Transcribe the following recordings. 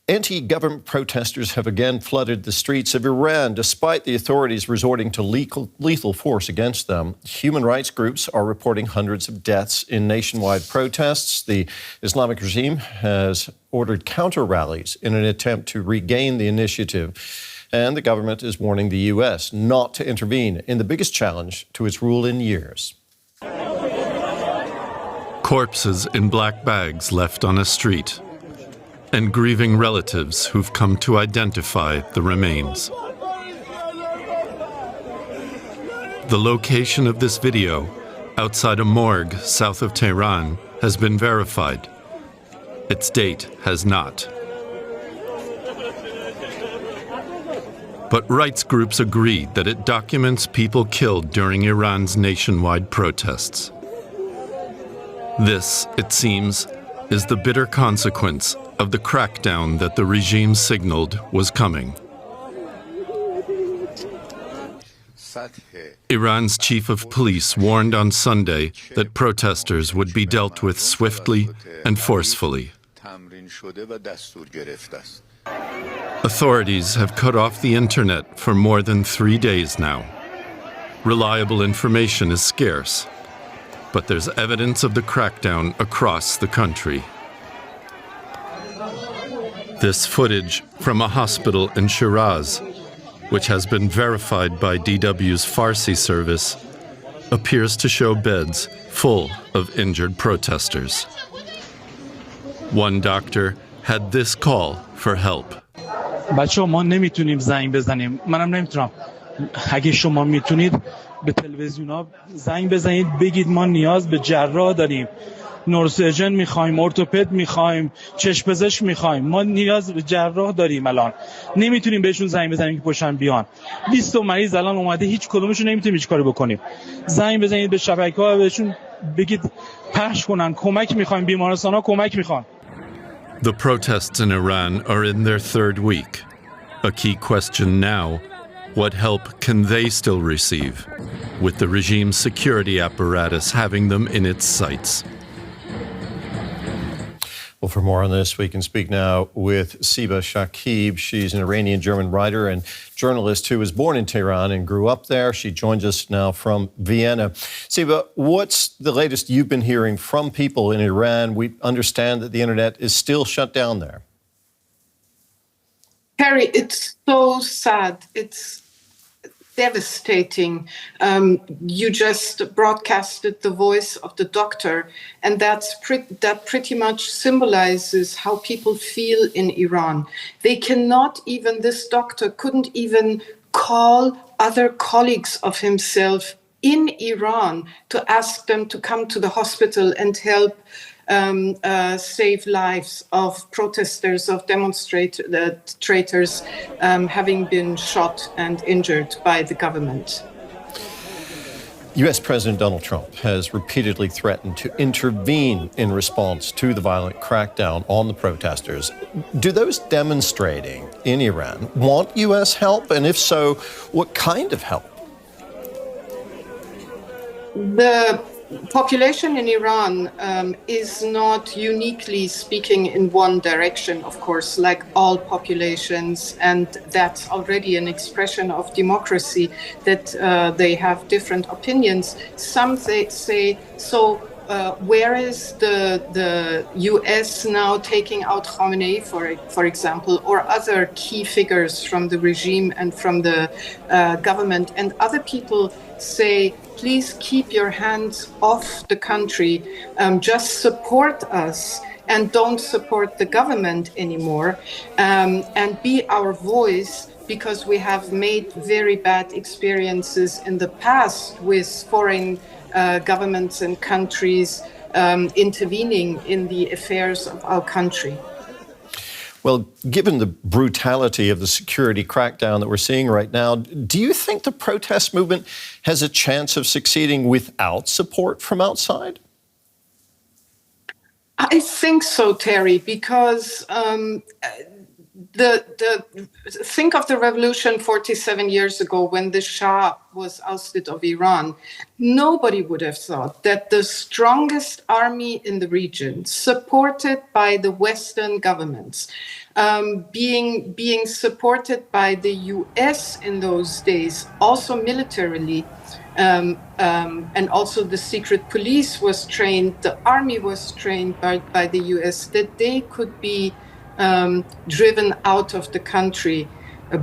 Anti-government protesters have again flooded the streets of Iran, despite the authorities resorting to lethal force against them. Human rights groups are reporting hundreds of deaths in nationwide protests. The Islamic regime has ordered counter-rallies in an attempt to regain the initiative. And the government is warning the U.S. not to intervene in the biggest challenge to its rule in years. Corpses in black bags left on a street, and grieving relatives who've come to identify the remains. The location of this video, outside a morgue south of Tehran, has been verified. Its date has not. But rights groups agree that it documents people killed during Iran's nationwide protests. This, it seems, is the bitter consequence of the crackdown that the regime signaled was coming. Iran's chief of police warned on Sunday that protesters would be dealt with swiftly and forcefully. Authorities have cut off the internet for more than 3 days now. Reliable information is scarce, but there's evidence of the crackdown across the country. This footage from a hospital in Shiraz, which has been verified by DW's Farsi service, appears to show beds full of injured protesters. One doctor had this call for help. بچه‌ها ما نمیتونیم زنگ بزنیم. منم نمیتونم. اگه شما میتونید به تلویزیونا زنگ بزنید بگید ما نیاز به جراح داریم. نورسرجن میخوایم، ارتوپد میخوایم، چشم پزشک میخوایم. ما نیاز به جراح داریم الان. نمیتونیم بهشون زنگ بزنیم که پشتن بیان. 20 تا مریض الان اومده، هیچ کدومشون نمیتونیم هیچ کاری بکنیم. زنگ بزنید به شبکه‌ها بهشون بگید پخش کنن، کمک میخوایم، بیمارستانا کمک میخوان. The protests in Iran are in their third week. A key question now, what help can they still receive, with the regime's security apparatus having them in its sights? Well, for more on this, we can speak now with Siba Shakib. She's an Iranian-German writer and journalist who was born in Tehran and grew up there. She joins us now from Vienna. Siba, what's the latest you've been hearing from people in Iran? We understand that the internet is still shut down there. Harry, it's so sad. It's devastating. You just broadcasted the voice of the doctor, and that pretty much symbolizes how people feel in Iran. They cannot even, this doctor couldn't even call other colleagues of himself in Iran to ask them to come to the hospital and help save lives of protesters, of demonstrators having been shot and injured by the government. U.S. President Donald Trump has repeatedly threatened to intervene in response to the violent crackdown on the protesters. Do those demonstrating in Iran want U.S. help? And if so, what kind of help? The population in Iran is not uniquely speaking in one direction, of course, like all populations, and that's already an expression of democracy that they have different opinions. Some say so. Where is the U.S. now taking out Khamenei, for example, or other key figures from the regime and from the government? And other people say, please keep your hands off the country, just support us and don't support the government anymore, and be our voice, because we have made very bad experiences in the past with foreign governments and countries intervening in the affairs of our country. Well, given the brutality of the security crackdown that we're seeing right now, do you think the protest movement has a chance of succeeding without support from outside? I think so, Terry, because think of the revolution 47 years ago when the Shah was ousted of Iran. Nobody would have thought that the strongest army in the region, supported by the Western governments, being supported by the US in those days, also militarily, and also the secret police was trained, the army was trained by the US, that they could be driven out of the country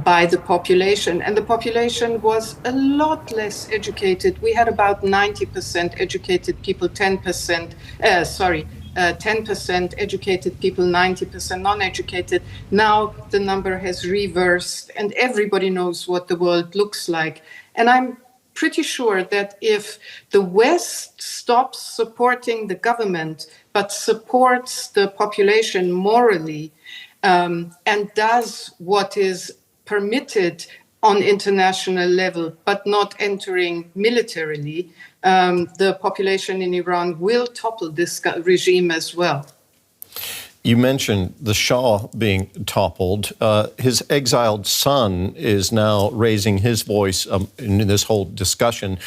by the population. And the population was a lot less educated. We had about 90% educated people, 10% educated people, 90% non-educated. Now the number has reversed and everybody knows what the world looks like. And I'm pretty sure that if the West stops supporting the government but supports the population morally, and does what is permitted on international level, but not entering militarily, the population in Iran will topple this regime as well. You mentioned the Shah being toppled. His exiled son is now raising his voice in this whole discussion.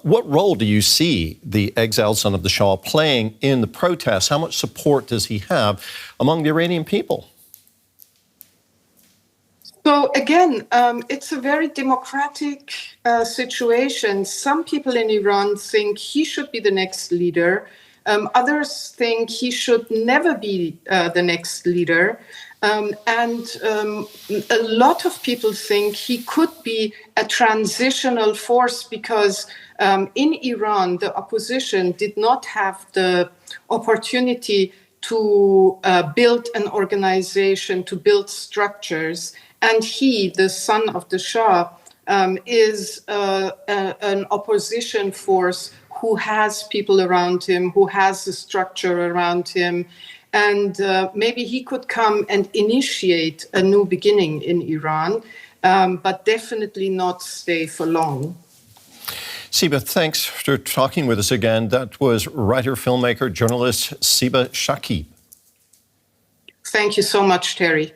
What role do you see the exiled son of the Shah playing in the protests? How much support does he have among the Iranian people? So again, it's a very democratic situation. Some people in Iran think he should be the next leader. Others think he should never be the next leader. And a lot of people think he could be a transitional force because in Iran, the opposition did not have the opportunity to build an organization, to build structures. And he, the son of the Shah, is an opposition force who has people around him, who has a structure around him. And maybe he could come and initiate a new beginning in Iran, but definitely not stay for long. Siba, thanks for talking with us again. That was writer, filmmaker, journalist Siba Shakib. Thank you so much, Terry.